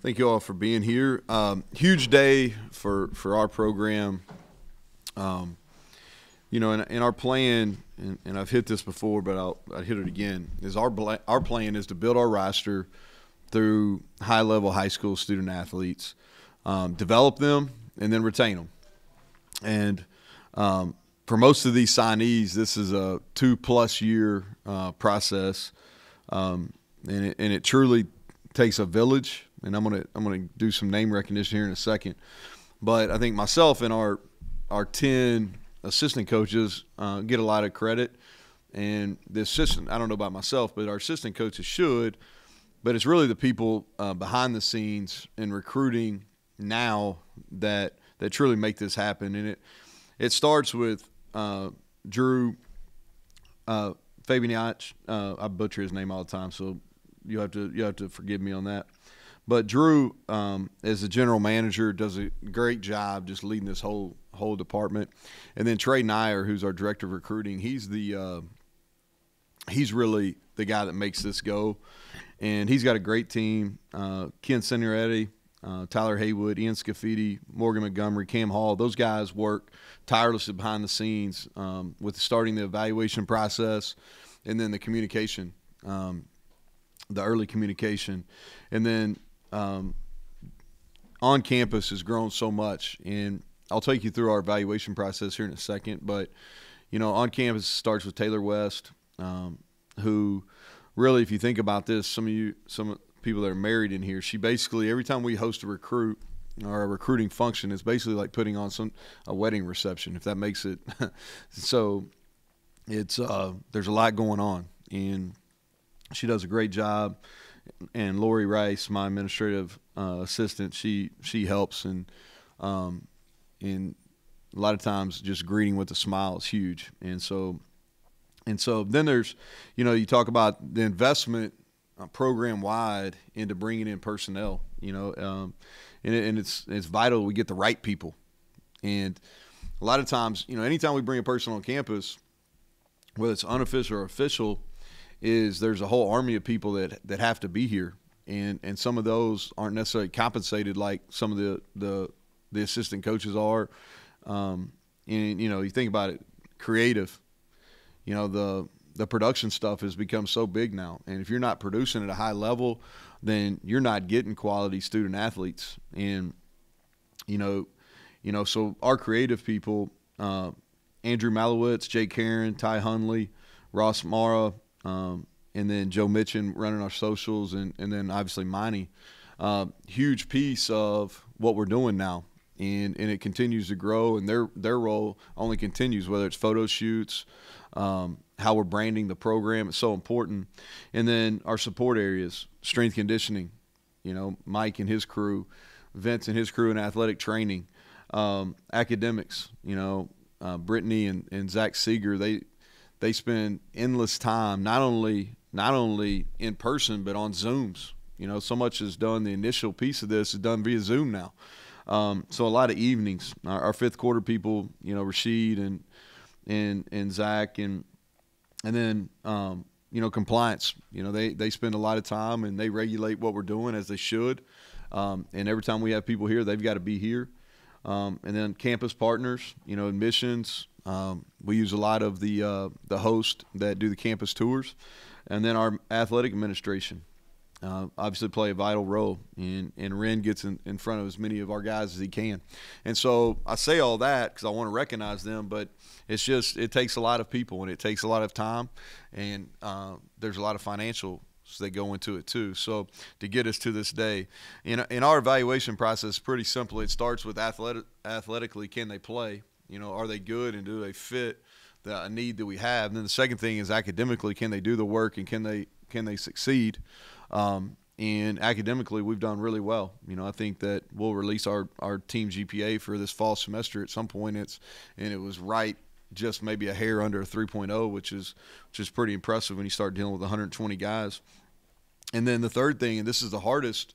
Thank you all for being here. Huge day for our program. In our plan, and I've hit this before, but I'll hit it again, is our plan is to build our roster through high-level high school student athletes, develop them, and then retain them. And for most of these signees, this is a 2+ year process, and it truly takes a village. And I'm gonna do some name recognition here in a second. But I think myself and our 10 assistant coaches get a lot of credit. And the assistant, I don't know about myself, but our assistant coaches should. But it's really the people behind the scenes in recruiting now that truly make this happen. And it starts with Drew Fabianich. I butcher his name all the time, so you have to forgive me on that. But Drew, as the general manager, does a great job just leading this whole department. And then Trey Nyer, who's our director of recruiting, he's really the guy that makes this go. And he's got a great team. Ken Signoretti, Tyler Haywood, Ian Scafidi, Morgan Montgomery, Cam Hall. Those guys work tirelessly behind the scenes with starting the evaluation process and then the communication, the early communication. And then on campus has grown so much, and I'll take you through our evaluation process here in a second. But on campus starts with Taylor West, who really, if you think about this, some people that are married in here, she basically, every time we host a recruit or a recruiting function, it's basically like putting on a wedding reception, if that makes it. So it's there's a lot going on, and she does a great job. And Lori Rice, my administrative assistant, she helps, and a lot of times just greeting with a smile is huge. And so then there's, you talk about the investment program wide into bringing in personnel, and it's vital we get the right people. And a lot of times, anytime we bring a person on campus, whether it's unofficial or official, there's a whole army of people that have to be here, and some of those aren't necessarily compensated like some of the assistant coaches are. And you think about it, creative, the production stuff has become so big now, and if you're not producing at a high level, then you're not getting quality student athletes. And so our creative people, Andrew Malowitz, Jake Herron, Ty Hunley, Ross Mara, and then Joe Mitchin running our socials, and then obviously Miney. Huge piece of what we're doing now, and it continues to grow, and their role only continues, whether it's photo shoots, how we're branding the program. It's so important. And then our support areas, strength conditioning, Mike and his crew, Vince and his crew in athletic training, academics, Brittany and Zach Seeger, they spend endless time, not only in person, but on Zooms. So much is done. The initial piece of this is done via Zoom now. So a lot of evenings. Our fifth quarter people, Rashid and Zach, and then compliance. They spend a lot of time, and they regulate what we're doing as they should. And every time we have people here, they've got to be here. And then campus partners, admissions. We use a lot of the hosts that do the campus tours, and then our athletic administration obviously play a vital role, and Ren gets in front of as many of our guys as he can. And so I say all that because I want to recognize them, but it takes a lot of people, and it takes a lot of time, and there's a lot of financial that go into it too. So to get us to this day, in our evaluation process, pretty simple. It starts with athletically, can they play? Are they good, and do they fit a need that we have? And then the second thing is academically, can they do the work, and can they succeed? And academically, we've done really well. I think that we'll release our team GPA for this fall semester at some point. It was right just maybe a hair under a 3.0, which is pretty impressive when you start dealing with 120 guys. And then the third thing, and this is the hardest,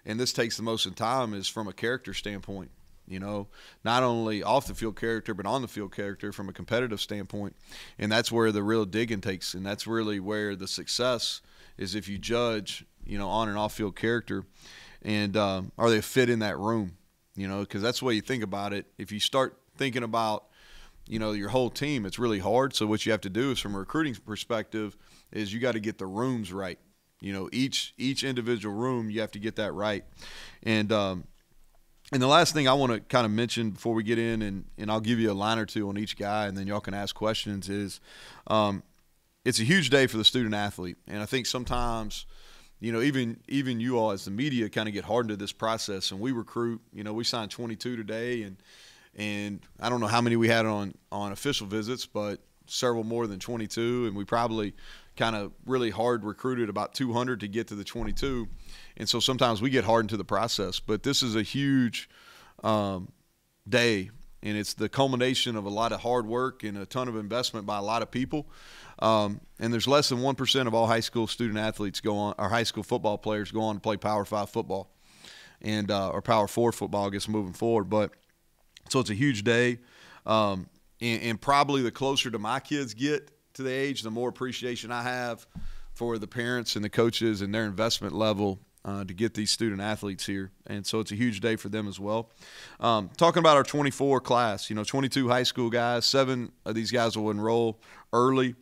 and this takes the most time, is from a character standpoint. Not only off the field character, but on the field character from a competitive standpoint. And that's where the real digging takes, and that's really where the success is if you judge, on and off field character. and are they a fit in that room? You know, because that's the way you think about it. If you start thinking about, you know, your whole team, it's really hard. So what you have to do is, from a recruiting perspective, is you got to get the rooms right. You know, each individual room, you have to get that right. And the last thing I want to kind of mention before we get in, and I'll give you a line or two on each guy, and then y'all can ask questions, is it's a huge day for the student athlete. And I think sometimes, you know, even you all as the media kind of get hardened to this process. And we recruit, you know, we signed 22 today, and I don't know how many we had on official visits, but several more than 22. And we probably kind of really hard recruited about 200 to get to the 22. And so sometimes we get hardened to the process. But this is a huge day, and it's the culmination of a lot of hard work and a ton of investment by a lot of people. And there's less than 1% of all high school student athletes or high school football players go on to play Power 5 football, and or Power 4 football, I guess, moving forward. But so it's a huge day, and probably the closer to my kids get to the age, the more appreciation I have for the parents and the coaches and their investment level to get these student athletes here. And so it's a huge day for them as well. Talking about our 24 class, you know, 22 high school guys, 7 of these guys will enroll early,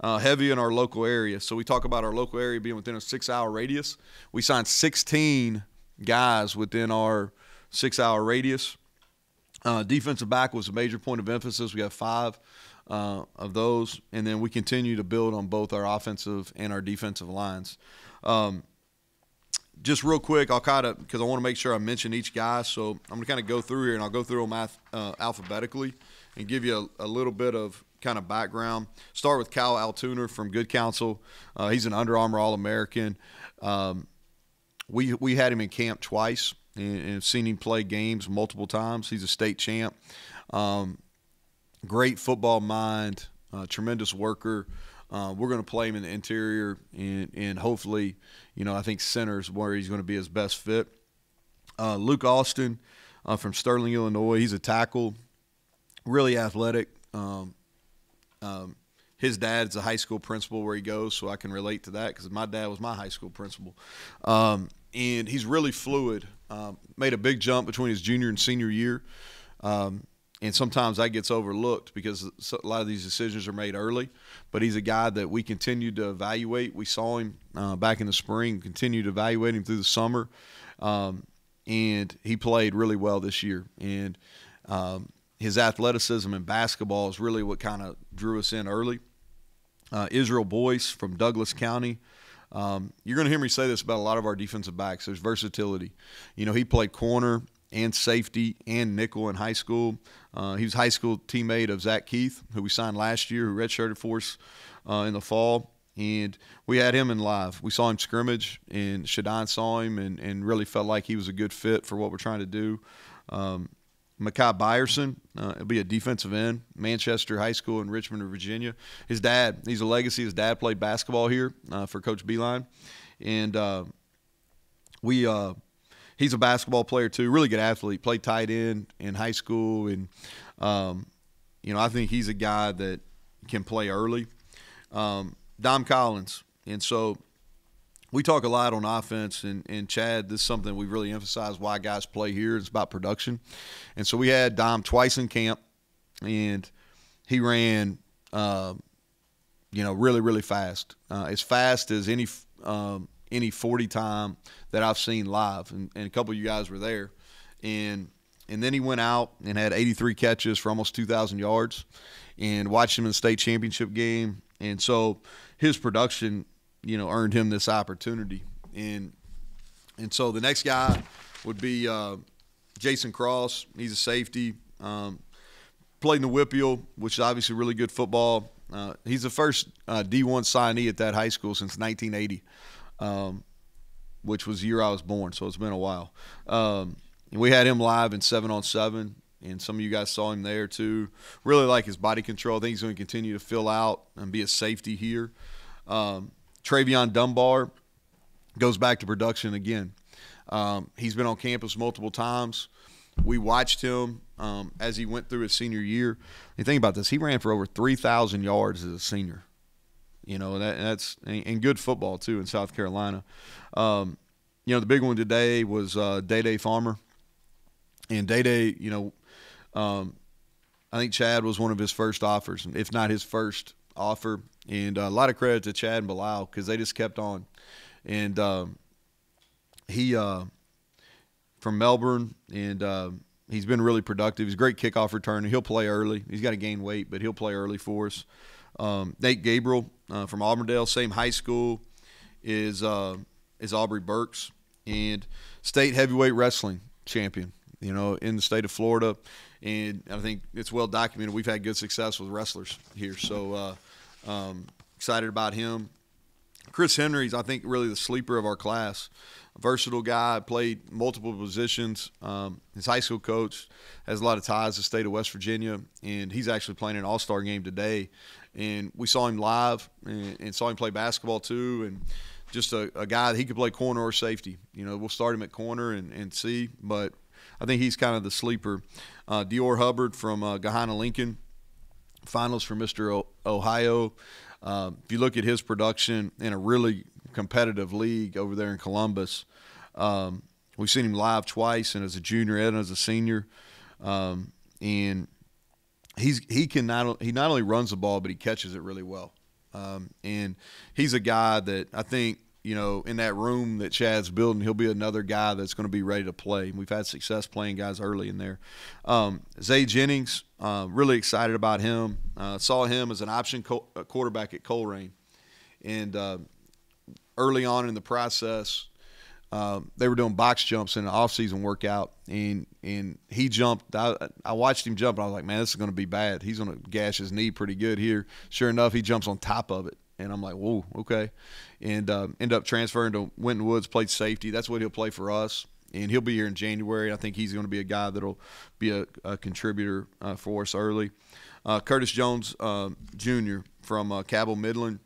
heavy in our local area. So we talk about our local area being within a 6-hour radius. We signed 16 guys within our 6-hour radius. Defensive back was a major point of emphasis. We have 5 of those, and then we continue to build on both our offensive and our defensive lines. Just real quick, I'll kind of, because I want to make sure I mention each guy, so I'm going to kind of go through here, and I'll go through them alphabetically and give you a little bit of kind of background. Start with Kyle Altuner from Good Counsel. He's an Under Armour All-American. We had him in camp twice and have seen him play games multiple times. He's a state champ. Great football mind, tremendous worker. We're going to play him in the interior, and hopefully, you know, I think center is where he's going to be his best fit. Luke Austin from Sterling, Illinois. He's a tackle, really athletic. His dad's a high school principal where he goes, so I can relate to that because my dad was my high school principal. And he's really fluid. Made a big jump between his junior and senior year. And sometimes that gets overlooked because a lot of these decisions are made early. But he's a guy that we continue to evaluate. We saw him back in the spring, continued to evaluate him through the summer. And he played really well this year. And his athleticism in basketball is really what kind of drew us in early. Israel Boyce from Douglas County. You're going to hear me say this about a lot of our defensive backs. There's versatility. You know, he played corner and safety and nickel in high school. He was a high school teammate of Zach Keith, who we signed last year, who redshirted for us in the fall. And we had him in live. We saw him scrimmage, and Shadon saw him and really felt like he was a good fit for what we're trying to do. Mekhi Byerson will be a defensive end, Manchester High School in Richmond, Virginia. His dad, he's a legacy. His dad played basketball here for Coach Beeline. And he's a basketball player too, really good athlete, played tight end in high school. And, you know, I think he's a guy that can play early. Dom Collins. And so we talk a lot on offense, and Chad, this is something we really emphasize why guys play here. It's about production. And so we had Dom twice in camp, and he ran, you know, really, really fast. As fast as any 40 time that I've seen live, and a couple of you guys were there. And then he went out and had 83 catches for almost 2,000 yards, and watched him in the state championship game. And so his production, you know, earned him this opportunity. And so the next guy would be Jason Cross. He's a safety. Played in the Whippeal, which is obviously really good football. He's the first D1 signee at that high school since 1980, which was the year I was born, so it's been a while. And we had him live in 7-on-7, and some of you guys saw him there too. Really like his body control. I think he's going to continue to fill out and be a safety here. Travion Dunbar goes back to production again. He's been on campus multiple times. We watched him as he went through his senior year. And think about this. He ran for over 3,000 yards as a senior. You know, that's – and good football too in South Carolina. You the big one today was Day Farmer. And Day, I think Chad was one of his first offers, if not his first offer. And a lot of credit to Chad and Bilal because they just kept on. And he from Melbourne, and he's been really productive. He's a great kickoff returner. He'll play early. He's got to gain weight, but he'll play early for us. Nate Gabriel from Auburndale, same high school, is Aubrey Burks, and state heavyweight wrestling champion, in the state of Florida. And I think it's well documented. We've had good success with wrestlers here. So excited about him. Chris Henry's, I think, really the sleeper of our class. A versatile guy, played multiple positions. His high school coach has a lot of ties to the state of West Virginia, and he's actually playing an all-star game today. And we saw him live and saw him play basketball too, and just a guy that he could play corner or safety. We'll start him at corner and see, but I think he's kind of the sleeper. Dior Hubbard from Gahanna Lincoln, finals for Mr. Ohio. If you look at his production in a really competitive league over there in Columbus, we've seen him live twice, and as a junior and as a senior. And he not only runs the ball, but he catches it really well. And he's a guy that I think, in that room that Chad's building, he'll be another guy that's going to be ready to play. We've had success playing guys early in there. Zay Jennings, really excited about him. Saw him as an option quarterback at Colerain. And early on in the process, they were doing box jumps in an off-season workout, and he jumped. I watched him jump, and I was like, man, this is going to be bad. He's going to gash his knee pretty good here. Sure enough, he jumps on top of it. And I'm like, whoa, okay. And end up transferring to Winton Woods, played safety. That's what he'll play for us. And he'll be here in January. I think he's going to be a guy that'll be a contributor for us early. Curtis Jones Jr. from Cabell Midland.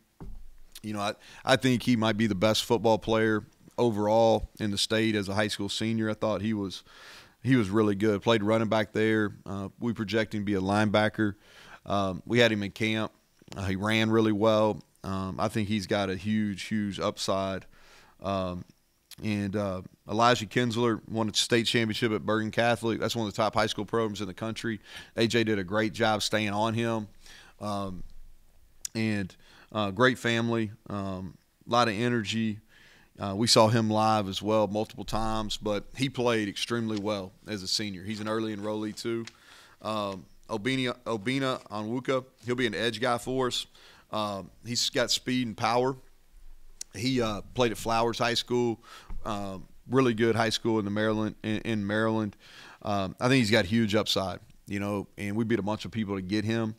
I think he might be the best football player overall in the state as a high school senior. I thought he was really good. Played running back there. We project him to be a linebacker. We had him in camp. He ran really well. I think he's got a huge upside. And Elijah Kinsler won a state championship at Bergen Catholic. That's one of the top high school programs in the country. AJ did a great job staying on him. And great family, a lot of energy. We saw him live as well multiple times, but he played extremely well as a senior. He's an early enrollee too. Obina Onwuka, he'll be an edge guy for us. He's got speed and power. He played at Flowers High School, really good high school in Maryland. I think he's got huge upside, and we beat a bunch of people to get him.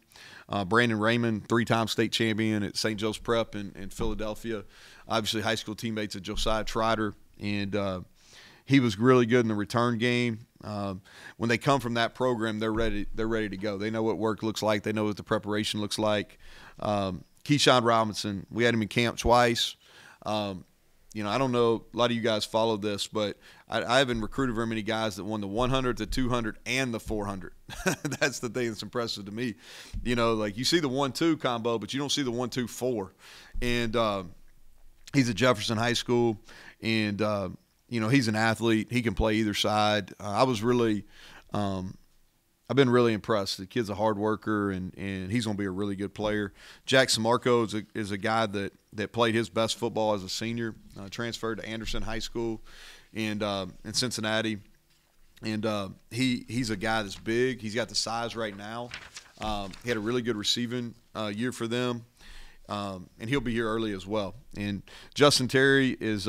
Brandon Raymond, 3-time state champion at St. Joe's Prep in Philadelphia. Obviously, high school teammates at Josiah Trotter, and he was really good in the return game. When they come from that program, they're ready to go. They know what work looks like. They know what the preparation looks like. Keyshawn Robinson, we had him in camp twice. I don't know, a lot of you guys followed this, but I haven't recruited very many guys that won the 100, the 200, and the 400. That's the thing that's impressive to me. Like you see the 1-2 combo, but you don't see the 1-2-4. And he's at Jefferson High School, and he's an athlete. He can play either side. I've been really impressed. The kid's a hard worker, and he's going to be a really good player. Jack Samarco is a guy that played his best football as a senior, transferred to Anderson High School in Cincinnati. And he's a guy that's big. He's got the size right now. He had a really good receiving year for them. And he'll be here early as well. And Justin Terry is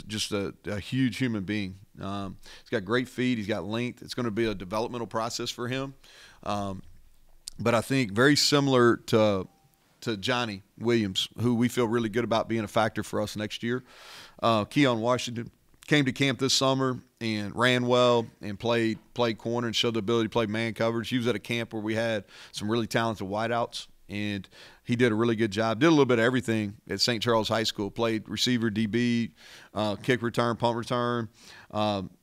just a huge human being. He's got great feet. He's got length. It's going to be a developmental process for him. But I think very similar to Johnny Williams, who we feel really good about being a factor for us next year. Keon Washington came to camp this summer and ran well and played corner and showed the ability to play man coverage. He was at a camp where we had some really talented wideouts, and he did a really good job. Did a little bit of everything at St. Charles High School. Played receiver, DB, kick return, punt return.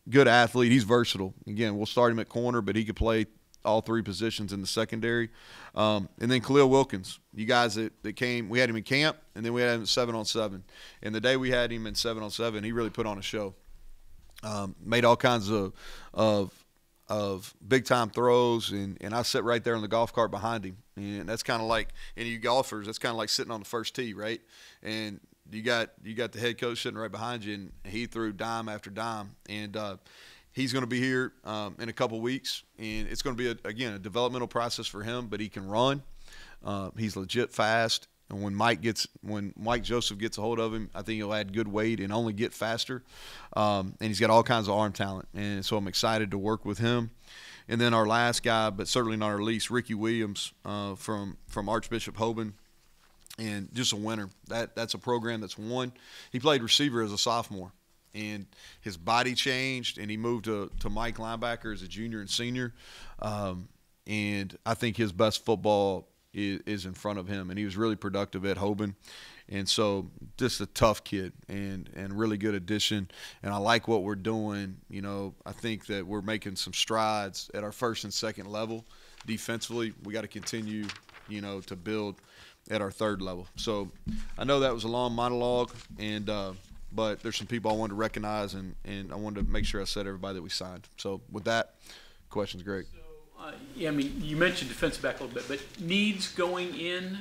Good athlete. He's versatile. Again, we'll start him at corner, but he could play all three positions in the secondary. And then Khalil Wilkins. You guys that came, we had him in camp, and then we had him at 7-on-7. And the day we had him in 7-on-7, he really put on a show. Made all kinds of big time throws, and I sit right there on the golf cart behind him, and that's kind of like, and you golfers, that's kind of like sitting on the first tee, right? And you got the head coach sitting right behind you, and he threw dime after dime, and he's going to be here in a couple weeks, and it's going to be again a developmental process for him, but he can run. He's legit fast. And when Mike Joseph gets a hold of him, I think he'll add good weight and only get faster. And he's got all kinds of arm talent. And so I'm excited to work with him. And then our last guy, but certainly not our least, Ricky Williams from Archbishop Hoban. And just a winner. That's a program that's won. He played receiver as a sophomore. And his body changed, and he moved to Mike linebacker as a junior and senior. And I think his best football is in front of him, and he was really productive at Hoban. And so just a tough kid and really good addition. And I like what we're doing. You know, I think that we're making some strides at our first and second level defensively. We got to continue, you know, to build at our third level. So I know that was a long monologue, and but there's some people I wanted to recognize, and I wanted to make sure I said everybody that we signed. So with that, question's great. Yeah, I mean, you mentioned defensive back a little bit, but needs going in,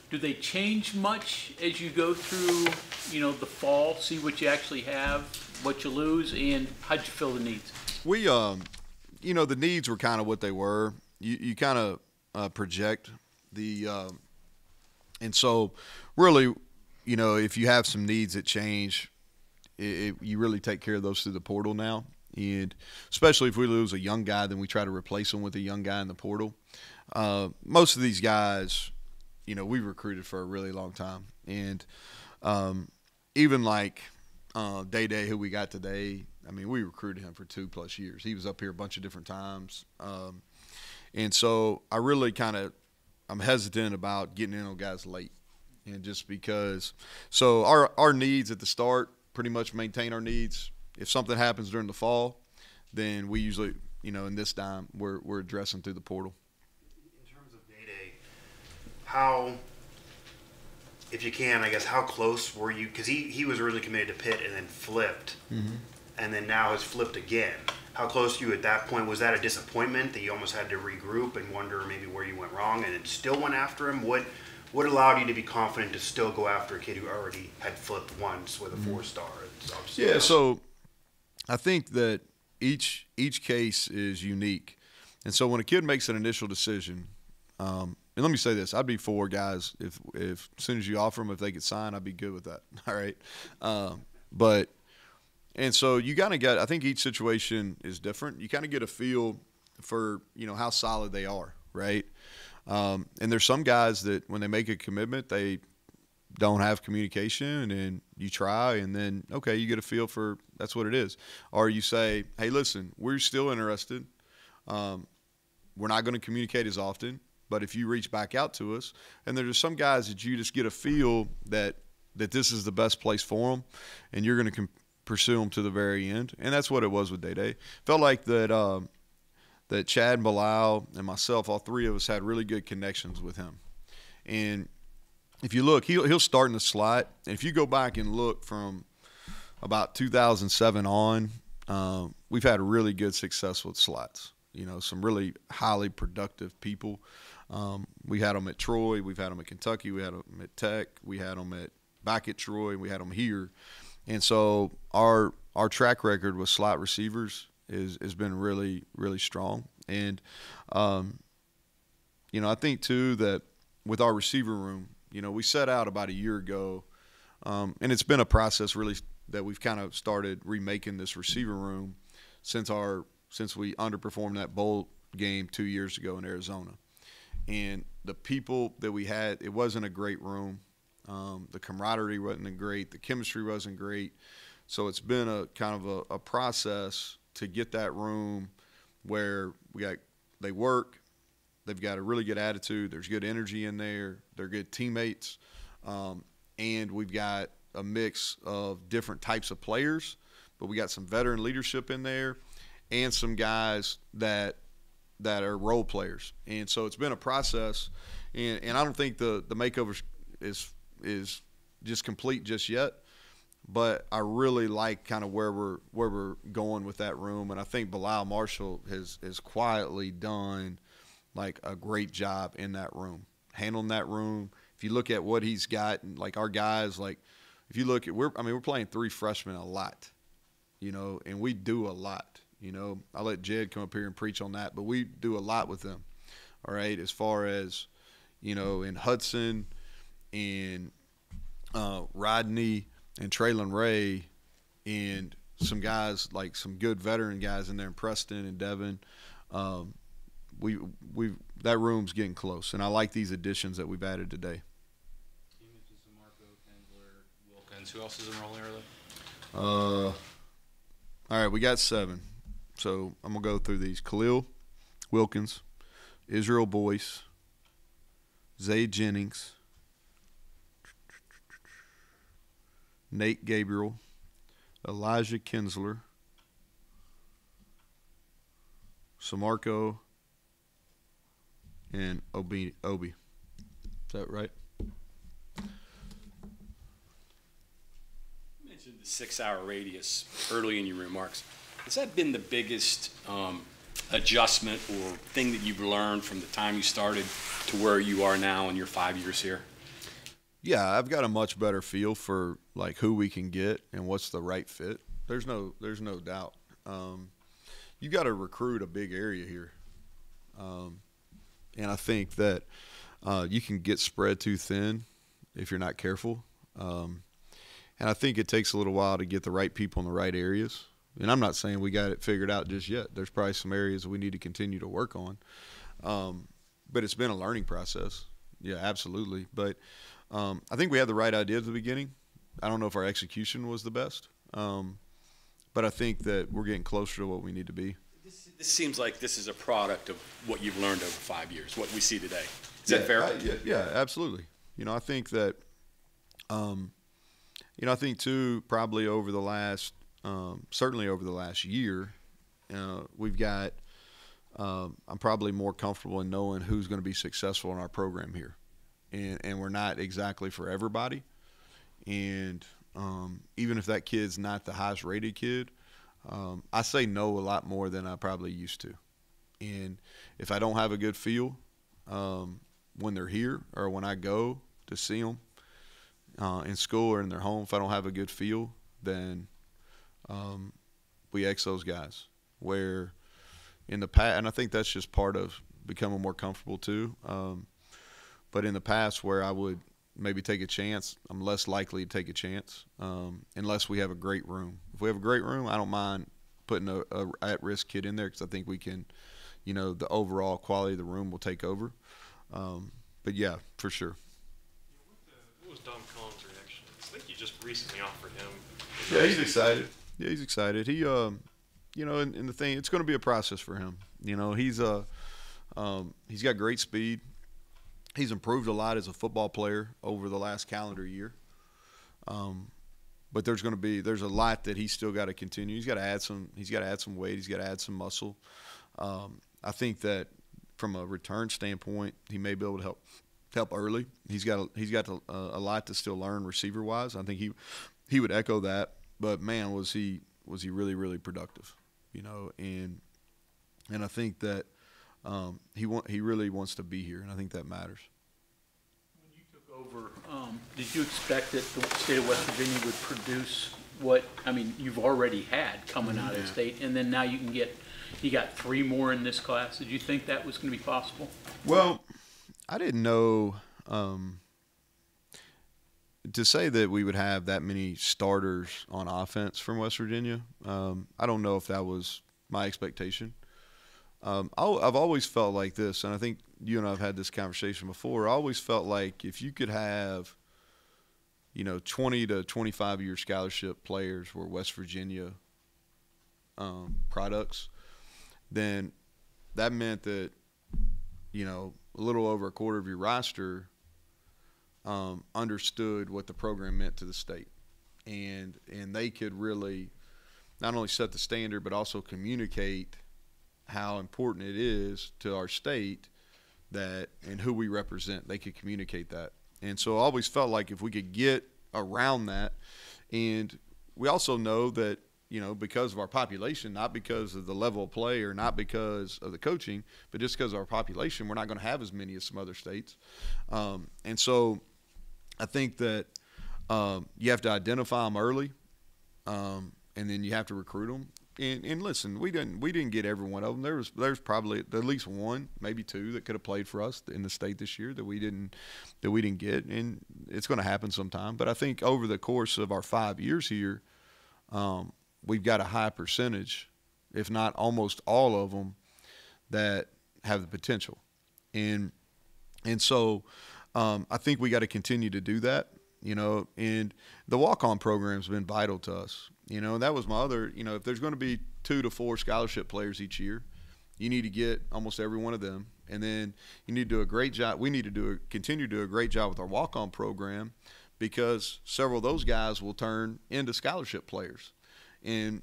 do they change much as you go through, you know, the fall, see what you actually have, what you lose, and how'd you fill the needs? We, you know, the needs were kind of what they were. You kind of project the, and so really, you know, if you have some needs that change, you really take care of those through the portal now. And especially if we lose a young guy, then we try to replace him with a young guy in the portal. Most of these guys, you know, we recruited for a really long time. And even like Day, who we got today, I mean, we recruited him for 2+ years. He was up here a bunch of different times. And so I really I'm hesitant about getting in on guys late. And just because – so our needs at the start pretty much maintain our needs. If something happens during the fall, then we usually, you know, in this time, we're addressing through the portal. In terms of Day, how, if you can, I guess, how close were you? Because he was originally committed to Pitt and then flipped, and then now has flipped again. How close were you at that point? Was that a disappointment that you almost had to regroup and wonder maybe where you went wrong and then still went after him? What allowed you to be confident to still go after a kid who already had flipped once with a 4-star? Yeah, so I think that each case is unique. And so when a kid makes an initial decision, and let me say this, I'd be for guys, if as soon as you offer them, if they could sign, I'd be good with that. All right. And so you kind of get, I think each situation is different. You kind of get a feel for, you know, how solid they are, right? And there's some guys that when they make a commitment, they don't have communication, and you try, and then, okay, you get a feel for that's what it is. Or you say, hey, listen, we're still interested. We're not going to communicate as often, but if you reach back out to us, and there's some guys that you just get a feel that this is the best place for them, and you're going to pursue them to the very end. And that's what it was with Day. Felt like that that Chad and Bilal and myself, all three of us, had really good connections with him. And if you look, he'll start in the slot. And if you go back and look from about 2007 on, we've had really good success with slots. You know, some really highly productive people. We had them at Troy. We've had them at Kentucky. We had them at Tech. We had them back at Troy. We had them here. And so our track record with slot receivers has been really, really strong. And, you know, I think, too, that with our receiver room, you know, we set out about a year ago, and it's been a process really that we've kind of started remaking this receiver room since we underperformed that bowl game 2 years ago in Arizona. And the people that we had, it wasn't a great room. The camaraderie wasn't great. The chemistry wasn't great. So it's been a kind of a process to get that room where they work. They've got a really good attitude. There's good energy in there. They're good teammates. And we've got a mix of different types of players, but we got some veteran leadership in there and some guys that are role players. And so it's been a process, and I don't think the makeover is just complete just yet. but I really like kind of where we're going with that room, and I think Bilal Marshall has quietly done like a great job in that room, handling that room. If you look at what he's got, and like our guys, like if you look at we're playing 3 freshmen a lot, and we do a lot. I'll let Jed come up here and preach on that, but we do a lot with them. All right, as far as in Hudson and Rodney and Traylon Ray and some guys like some good veteran guys in there, and Preston and Devin. We that room's getting close, and I like these additions that we've added today. You mentioned some Marco, Kinsler, Wilkins. Who else is enrolling early? All right, we got 7. So I'm gonna go through these: Khalil Wilkins, Israel Boyce, Zay Jennings, Nate Gabriel, Elijah Kinsler, Samarco, and Obi. Is that right? You mentioned the 6-hour radius early in your remarks. Has that been the biggest adjustment or thing that you've learned from the time you started to where you are now in your 5 years here? Yeah, I've got a much better feel for like who we can get and what's the right fit. There's no doubt. You got to recruit a big area here, and I think that you can get spread too thin if you're not careful. And I think it takes a little while to get the right people in the right areas. And I'm not saying we got it figured out just yet. There's probably some areas that we need to continue to work on. But it's been a learning process. Yeah, absolutely. But I think we had the right idea at the beginning. I don't know if our execution was the best. But I think that we're getting closer to what we need to be. This seems like this is a product of what you've learned over 5 years, what we see today. Is that fair? Yeah, absolutely. I think that, I think too, probably over the last, certainly over the last year, we've got, I'm probably more comfortable in knowing who's going to be successful in our program here. And we're not exactly for everybody. And even if that kid's not the highest rated kid, I say no a lot more than I probably used to. And if I don't have a good feel when they're here or when I go to see them in school or in their home, if I don't have a good feel, then we X those guys. Where in the past, and I think that's just part of becoming more comfortable too. But in the past where I would maybe take a chance, I'm less likely to take a chance unless we have a great room. If we have a great room, I don't mind putting a at-risk kid in there because I think we can, the overall quality of the room will take over. But, yeah, for sure. What was Dom Collins' reaction? I think you just recently offered him. Yeah, he's excited. Yeah, he's excited. He, and the thing, it's going to be a process for him. He's got great speed. He's improved a lot as a football player over the last calendar year. But there's a lot that he's still got to continue. He's got to add some weight. He's got to add some muscle. I think that from a return standpoint, he may be able to help early. He's got a lot to still learn receiver wise. I think he would echo that. But man, was he really, really productive, and I think that he really wants to be here, and I think that matters. When you took over, did you expect that the state of West Virginia would produce what you've already had coming out of state, and then now you got 3 more in this class? Did you think that was going to be possible? Well, I didn't know to say that we would have that many starters on offense from West Virginia. I don't know if that was my expectation. I've always felt like this, and I think you and I have had this conversation before. I always felt like if you could have, 20 to 25-year scholarship players were West Virginia products, then that meant that, a little over a quarter of your roster understood what the program meant to the state. And they could really not only set the standard but also communicate how important it is to our state that and who we represent. They could communicate that. And so I always felt like if we could get around that And we also know that, because of our population, not because of the level of play or not because of the coaching, but just because of our population, we're not going to have as many as some other states. And so I think that you have to identify them early, and then you have to recruit them. And listen, we didn't get every one of them. There's probably at least one, maybe two that could have played for us in the state this year that we didn't get, and it's going to happen sometime. But I think over the course of our 5 years here, we've got a high percentage, if not almost all of them, that have the potential, and so I think we got to continue to do that. And the walk-on program's been vital to us. That was my other, if there's going to be 2 to 4 scholarship players each year, you need to get almost every one of them. And then you need to do a great job. We need to continue to do a great job with our walk-on program, because several of those guys will turn into scholarship players. And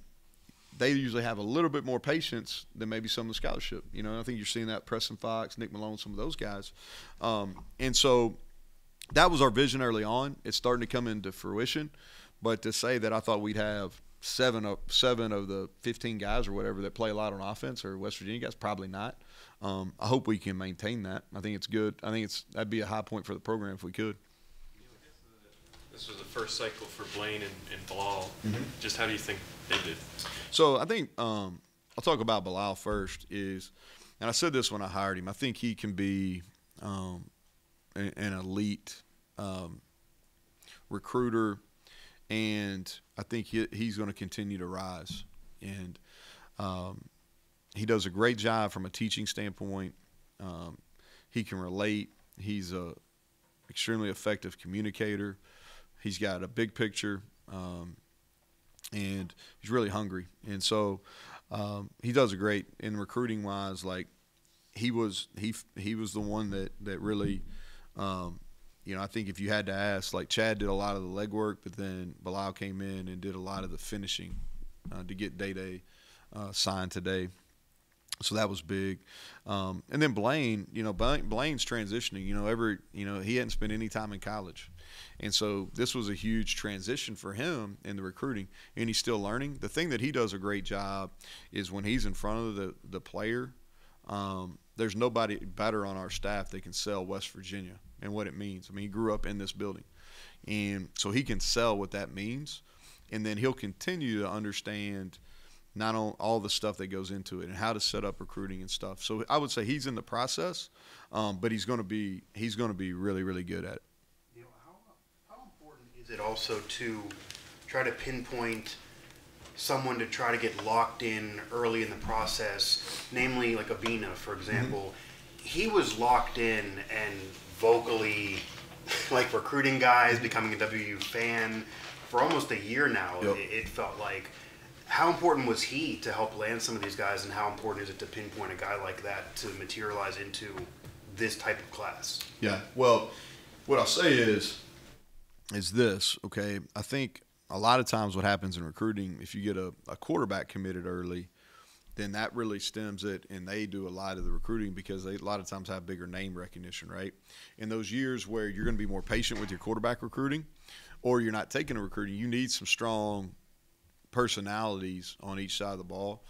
they usually have a little bit more patience than maybe some of the scholarship. I think you're seeing that Preston Fox, Nick Malone, some of those guys. And so that was our vision early on. It's starting to come into fruition. But to say that I thought we'd have seven of the 15 guys or whatever that play a lot on offense or West Virginia guys, probably not. I hope we can maintain that. I think it's good. I think that'd be a high point for the program if we could. This was the first cycle for Blaine and Bilal. Mm-hmm. Just how do you think they did? So I think I'll talk about Bilal first. And I said this when I hired him, I think he can be an elite recruiter, and I think he's going to continue to rise. And he does a great job from a teaching standpoint. He can relate. He's a extremely effective communicator. He's got a big picture, and he's really hungry. And so he does a great in recruiting wise. Like he was the one that really. I think if you had to ask, like Chad did a lot of the legwork, but then Bilal came in and did a lot of the finishing to get Day signed today. So that was big. And then Blaine, Blaine's transitioning. He hadn't spent any time in college. And so this was a huge transition for him in the recruiting, and he's still learning. The thing that he does a great job is when he's in front of the player, there's nobody better on our staff that can sell West Virginia and what it means. I mean, he grew up in this building, and so he can sell what that means, and then he'll continue to understand not on all the stuff that goes into it and how to set up recruiting and stuff. So I would say he's in the process, but he's going to be really, really good at it. How important is it also to try to pinpoint someone to try to get locked in early in the process, namely like Abina, for example? Mm-hmm. He was locked in and vocally like recruiting guys, becoming a WVU fan for almost a year now. Yep. It felt like. How important was he to help land some of these guys, and how important is it to pinpoint a guy like that to materialize into this type of class? Yeah, well, what I'll say is this, okay? I think a lot of times what happens in recruiting, if you get a quarterback committed early, then that really stems it, and they do a lot of the recruiting because they a lot of times have bigger name recognition, right? In those years where you're going to be more patient with your quarterback recruiting, or you're not taking a recruiting, you need some strong personalities on each side of the ball.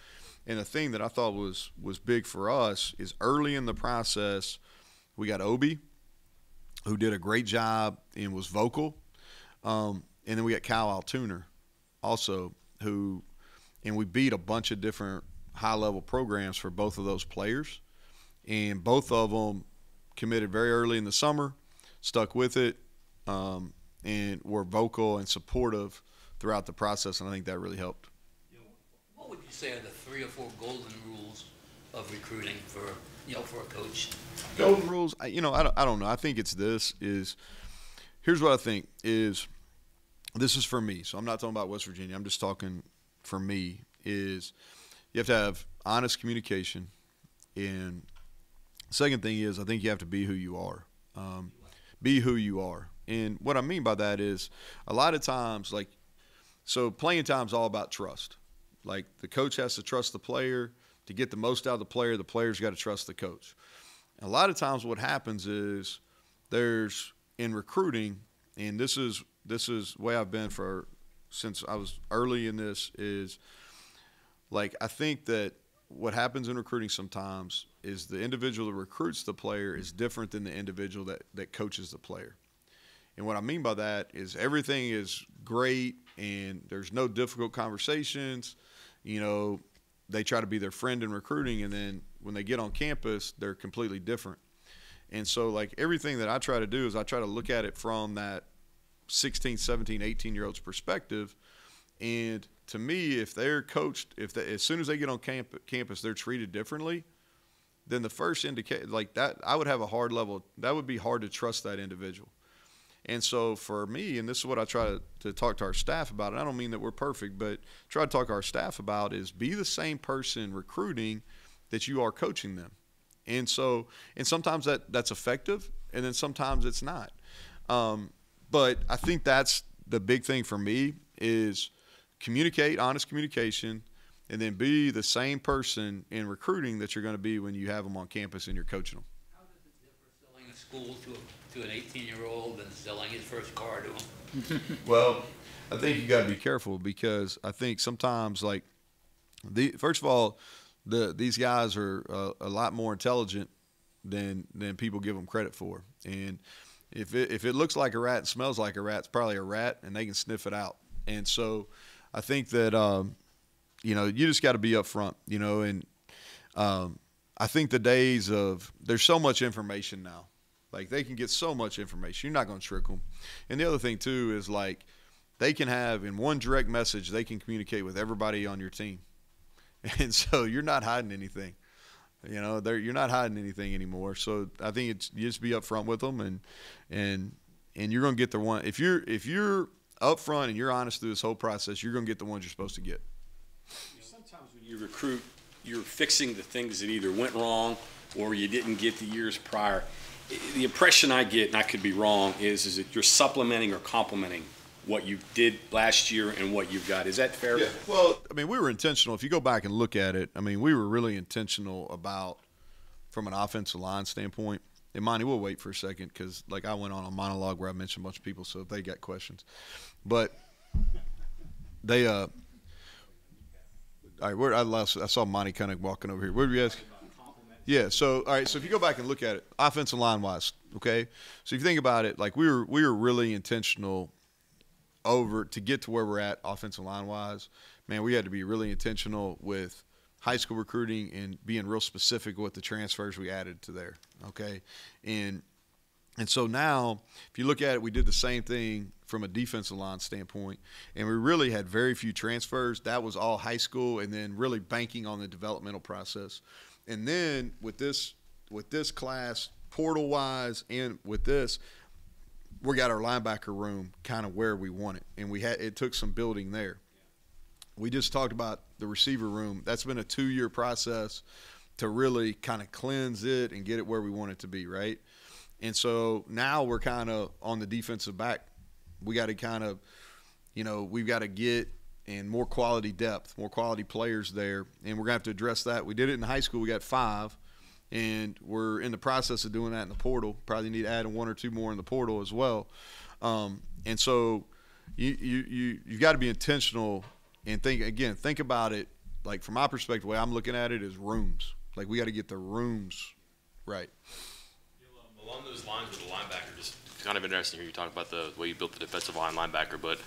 And the thing that I thought was big for us is early in the process, we got Obi, who did a great job and was vocal. And then we got Kyle Altuner also, and we beat a bunch of different high-level programs for both of those players. And both of them committed very early in the summer, stuck with it, and were vocal and supportive throughout the process, and I think that really helped. What would you say are the 3 or 4 golden rules of recruiting for a coach? Golden rules, I don't know. I think it's here's what I think is, this is for me, so I'm not talking about West Virginia. I'm just talking for me, is you have to have honest communication, and the second thing is I think you have to be who you are. Be who you are. And what I mean by that is a lot of times, so playing time is all about trust. Like the coach has to trust the player to get the most out of the player. The player's got to trust the coach. And a lot of times what happens is there's in recruiting, and this is the way I've been for since I was early in this is, like, I think that what happens in recruiting sometimes is the individual that recruits the player is different than the individual that coaches the player. And what I mean by that is everything is great and there's no difficult conversations. You know, they try to be their friend in recruiting, and then when they get on campus, they're completely different. And so, like, everything that I try to do is I try to look at it from that 16, 17, 18-year-old's perspective. And to me, if they're coached, as soon as they get on campus, they're treated differently, then the first indicate like that, I would have a hard level. That would be hard to trust that individual. And so for me, and this is what I try to talk to our staff about, and I don't mean that we're perfect, but try to talk to our staff about is be the same person recruiting that you are coaching them. And so, and sometimes that's effective, and then sometimes it's not. But I think that's the big thing for me is communicate, honest communication, and then be the same person in recruiting that you're going to be when you have them on campus and you're coaching them. How does it differ selling a school to an 18-year-old than selling his first car to him? Well, I think you got to be careful because I think sometimes, like, first of all, these guys are a lot more intelligent than people give them credit for. And if it looks like a rat and smells like a rat, it's probably a rat, and they can sniff it out. And so I think that you know, you just got to be upfront, you know, and I think the days of there's so much information now. Like, they can get so much information. You're not going to trick them. And the other thing, too, is, like, they can have in one direct message, they can communicate with everybody on your team. And so you're not hiding anything. You know, you're not hiding anything anymore. So I think you just be upfront with them, and you're going to get the one. If you're upfront and you're honest through this whole process, you're going to get the ones you're supposed to get. Sometimes when you recruit, you're fixing the things that either went wrong or you didn't get the years prior. The impression I get, and I could be wrong, is that you're supplementing or complementing what you did last year and what you've got. Is that fair? Yeah. Well, I mean, we were intentional. If you go back and look at it, I mean, we were really intentional about, from an offensive line standpoint. And Monty, we'll wait for a second because, like, I went on a monologue where I mentioned a bunch of people, so if they got questions. But they all right, I saw Monty kind of walking over here. What did you ask? Yeah, so, all right, so if you go back and look at it, offensive line-wise, okay? So if you think about it, like, we were really intentional to get to where we're at offensive line-wise. Man, we had to be really intentional with high school recruiting and being real specific with the transfers we added to there, okay? And so now, if you look at it, we did the same thing from a defensive line standpoint, and we really had very few transfers. That was all high school, and then really banking on the developmental process. And then with this class, portal-wise, and with this, we got our linebacker room kind of where we want it, and it took some building there. We just talked about the receiver room. That's been a 2-year process to really kind of cleanse it and get it where we want it to be, right? And so now we're kind of on the defensive back. We got to kind of, you know, we've got to get in more quality depth, more quality players there, and we're going to have to address that. We did it in high school. We got 5, and we're in the process of doing that in the portal. Probably need to add 1 or 2 more in the portal as well. And so you've got to be intentional and think about it, like, from my perspective, the way I'm looking at it is rooms. Like, we got to get the rooms right. Along those lines with the linebacker, just kind of interesting here. You talk about the way you built the defensive line linebacker, but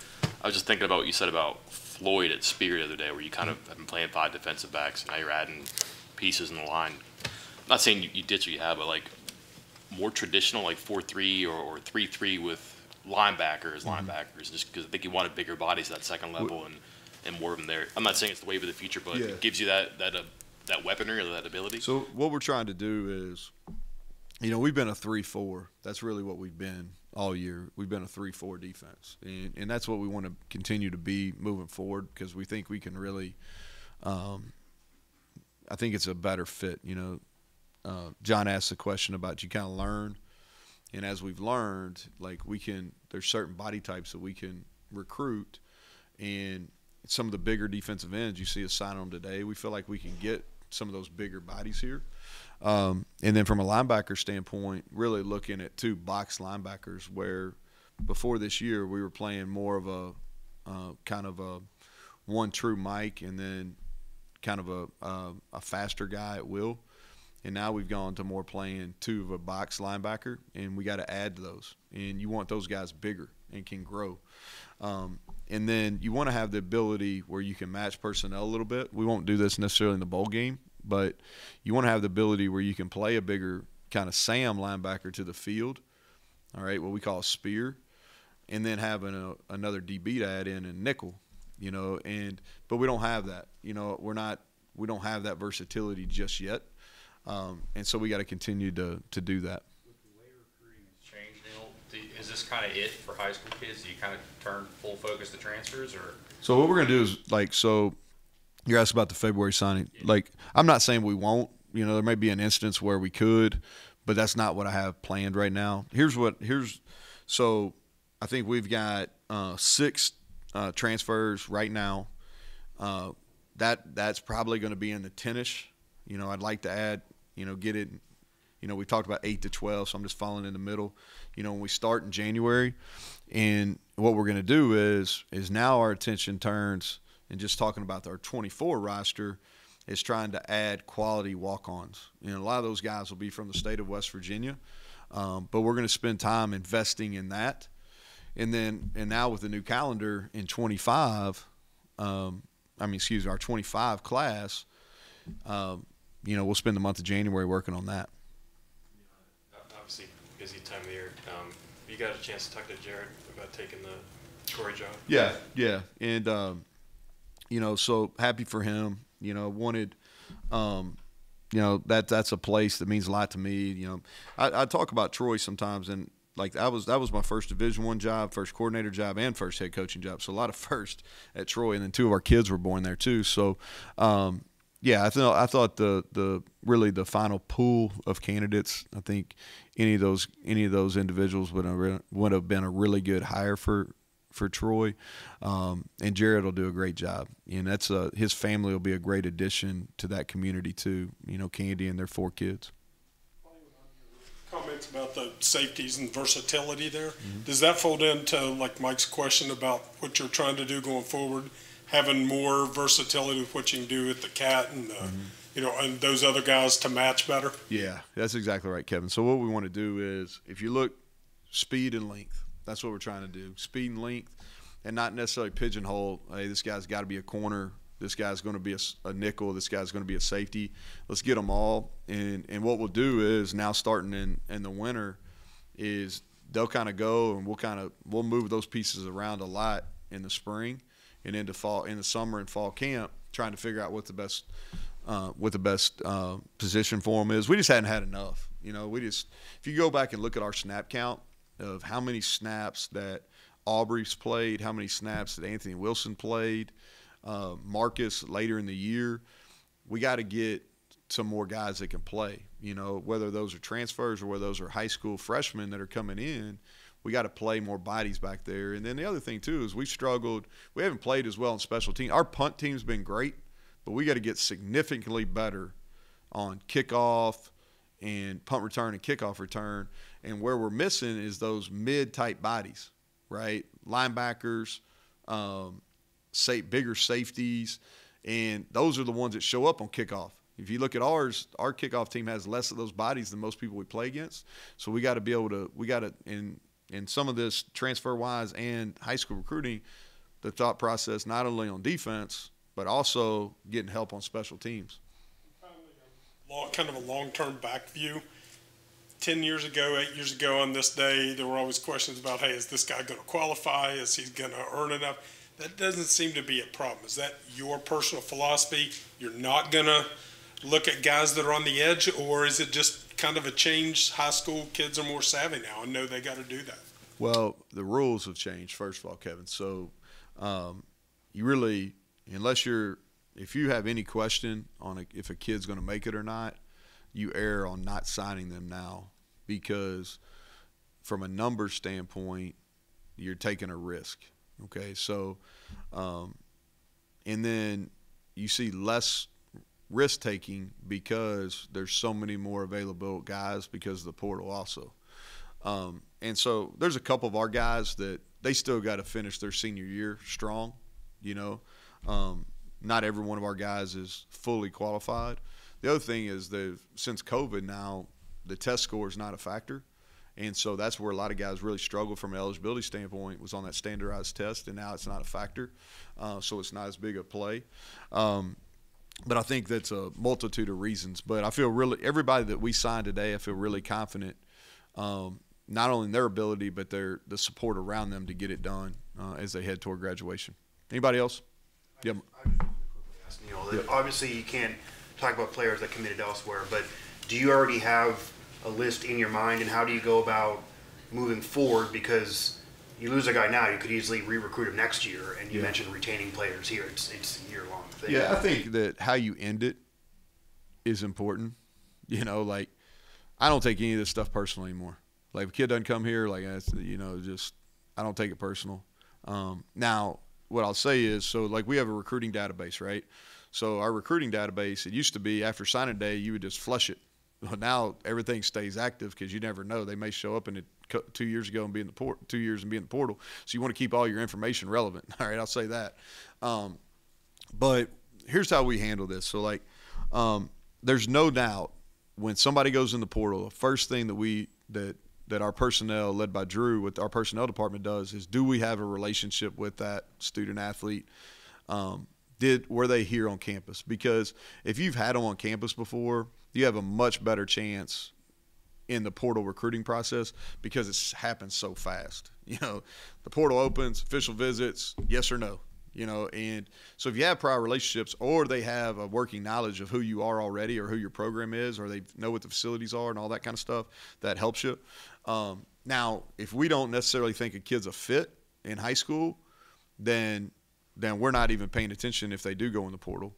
I was just thinking about what you said about Floyd at Spear the other day, where you kind of have been playing 5 defensive backs, and now you're adding pieces in the line. I'm not saying you ditch what you have, but, like, more traditional, like 4-3 or 3-3 with linebackers, just because I think you wanted bigger bodies at that second level and more of them there. I'm not saying it's the wave of the future, but it gives you that weaponry or that ability. So what we're trying to do is, you know, we've been a 3-4. That's really what we've been all year. We've been a 3-4 defense, and that's what we want to continue to be moving forward because we think we can really I think it's a better fit. You know, John asked the question about you kind of learn, and as we've learned, like, there's certain body types that we can recruit, and some of the bigger defensive ends you see us sign them today, we feel like we can get some of those bigger bodies here. And then from a linebacker standpoint, really looking at 2 box linebackers where before this year we were playing more of kind of a one true Mike and then kind of a faster guy at will. And now we've gone to more playing two of a box linebacker, and we got to add to those. And you want those guys bigger and can grow. And then you want to have the ability where you can match personnel a little bit. We won't do this necessarily in the bowl game, but you want to have the ability where you can play a bigger kind of Sam linebacker to the field, all right, what we call a spear, and then having another DB to add in nickel, you know. But we don't have that. You know, we don't have that versatility just yet. And so we got to continue to do that. With the way recruiting has changed, Neal, is this kind of it for high school kids? Do you kind of turn full focus to transfers, or? So what we're going to do is, you're asking about the February signing. Yeah. I'm not saying we won't. You know, there may be an instance where we could, but that's not what I have planned right now. So I think we've got 6 transfers right now. That's probably going to be in the 10-ish. You know, I'd like to add, get it, we talked about 8 to 12, so I'm just falling in the middle. You know, when we start in January, and what we're going to do is now our attention turns, and just talking about our 24 roster, is trying to add quality walk-ons. You know, a lot of those guys will be from the state of West Virginia, but we're going to spend time investing in that. And now with the new calendar in 25, our 25 class, we'll spend the month of January working on that. Obviously, busy time of the year. You got a chance to talk to Jared about taking the Troy job? Yeah. And, so happy for him. Wanted, that's a place that means a lot to me. I talk about Troy sometimes, and that was my first Division I job, first coordinator job, and first head coaching job. So a lot of first at Troy, and then 2 of our kids were born there too. So, I thought the final pool of candidates, I think any of those individuals would have been a really good hire for Troy, and Jared will do a great job. And his family will be a great addition to that community too. Candy and their 4 kids. Comments about the safeties and versatility there. Mm-hmm. Does that fold into Mike's question about what you're trying to do going forward, having more versatility with what you can do with the cat and and those other guys to match better? Yeah, that's exactly right, Kevin. So what we want to do is, if you look, speed and length. That's what we're trying to do. Speed and length, and not necessarily pigeonhole, hey, this guy's got to be a corner, this guy's going to be a nickel, this guy's going to be a safety. Let's get them all. And what we'll do is, now starting in the winter, is they'll kind of go, and we'll move those pieces around a lot in the spring and into fall, in the summer and fall camp, trying to figure out what the best position for them is. We just hadn't had enough. If you go back and look at our snap count of how many snaps that Aubrey's played, how many snaps that Anthony Wilson played, Marcus later in the year, we got to get some more guys that can play. Whether those are transfers or whether those are high school freshmen that are coming in, we got to play more bodies back there. And then the other thing too is we've struggled. We haven't played as well in special teams. Our punt team's been great, but we got to get significantly better on kickoff and punt return and kickoff return. And where we're missing is those mid-type bodies, right? Linebackers, bigger safeties, and those are the ones that show up on kickoff. If you look at ours, our kickoff team has less of those bodies than most people we play against. So we got to be able to in some of this transfer-wise and high school recruiting, the thought process not only on defense but also getting help on special teams. Kind of a long-term back view. 10 years ago, 8 years ago on this day, there were always questions about, hey, is this guy going to qualify? Is he going to earn enough? That doesn't seem to be a problem. Is that your personal philosophy? You're not going to look at guys that are on the edge, or is it just kind of a change? High school kids are more savvy now and know they got to do that. Well, the rules have changed, first of all, Kevin. So you really, if you have any question on if a kid's going to make it or not, you err on not signing them now, because from a numbers standpoint, you're taking a risk. Okay, so and then you see less risk taking because there's so many more available guys because of the portal also. And so there's a couple of our guys that they still got to finish their senior year strong, you know. Not every one of our guys is fully qualified. The other thing is that since COVID now, the test score is not a factor. And so that's where a lot of guys really struggle from an eligibility standpoint, was on that standardized test, and now it's not a factor. So it's not as big a play. But I think that's a multitude of reasons. But I feel really, everybody that we signed today, I feel really confident, not only in their ability, but the support around them to get it done as they head toward graduation. Anybody else? I just wanted to quickly ask Neal, that obviously you can't talk about players that committed elsewhere, but do you already have a list in your mind, and how do you go about moving forward? Because you lose a guy now, you could easily re-recruit him next year, and you mentioned retaining players here. It's a year-long thing. Yeah, I think that how you end it is important. You know, like, I don't take any of this stuff personal anymore. Like, if a kid doesn't come here, like, you know, just I don't take it personal. Now, what I'll say is, so, like, we have a recruiting database, right? So our recruiting database, it used to be after signing day, you would just flush it. Well, now everything stays active because you never know. They may show up in it 2 years ago and be in the 2 years and be in the portal. So you want to keep all your information relevant. All right, I'll say that. But here's how we handle this. So, like, there's no doubt when somebody goes in the portal, the first thing that our personnel, led by Drew, with our personnel department does is, do we have a relationship with that student athlete? Were they here on campus? Because if you've had them on campus before, you have a much better chance in the portal recruiting process because it happens so fast. You know, the portal opens, official visits, yes or no. You know, and so if you have prior relationships, or they have a working knowledge of who you are already, or who your program is, or they know what the facilities are and all that kind of stuff, that helps you. Now, if we don't necessarily think a kid's a fit in high school, then we're not even paying attention if they do go in the portal.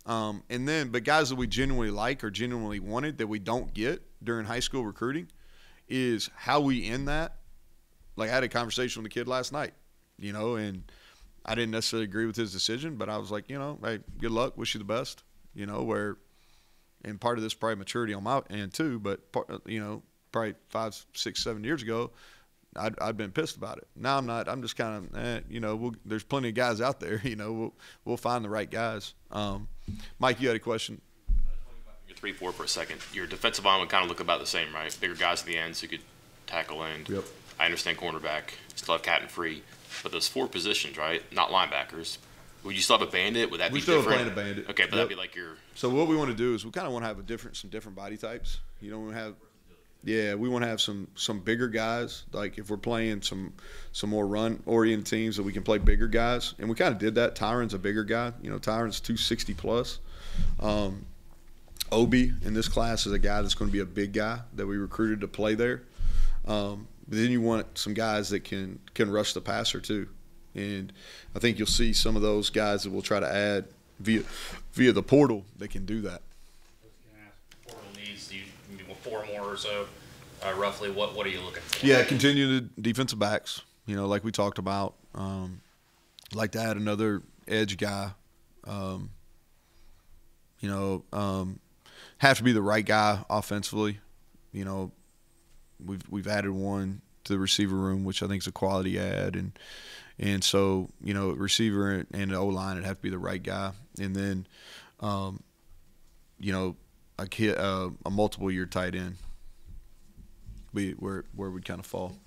But guys that we genuinely like or genuinely wanted that we don't get during high school recruiting, is how we end that. Like, I had a conversation with a kid last night, you know, and I didn't necessarily agree with his decision, but I was like, you know, hey, good luck, wish you the best, you know, and part of this probably maturity on my end too, but, you know, probably 5, 6, 7 years ago, I'd been pissed about it. Now I'm not. I'm just kind of, you know, there's plenty of guys out there. You know, we'll find the right guys. Mike, you had a question? Your 3-4 for a second. Your defensive line would kind of look about the same, right? Bigger guys at the ends who could tackle end. Yep. I understand cornerback. Still have cat and free. But those 4 positions, right? Not linebackers. Would you still have a bandit? Would that be different? We still have a bandit. Okay, but that'd be like your. So what we want to do is we kind of want to have some different body types. You know, we want to have some bigger guys. Like, if we're playing some more run-oriented teams, that we can play bigger guys. And we kind of did that. Tyron's a bigger guy. You know, Tyron's 260 plus. Obi in this class is a guy that's going to be a big guy that we recruited to play there. But then you want some guys that can rush the passer too. And I think you'll see some of those guys that we'll try to add via the portal that can do that. Portal needs, do you need 4 more or so? Roughly, what are you looking for? Yeah, continue the defensive backs. You know, like we talked about. Like to add another edge guy. You know, have to be the right guy offensively. You know, we've added one to the receiver room, which I think is a quality add, and so, you know, receiver and the O-line would have to be the right guy, and then, you know, a multiple year tight end. Where we'd kind of fall.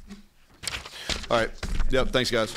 All right. Yep. Thanks, guys.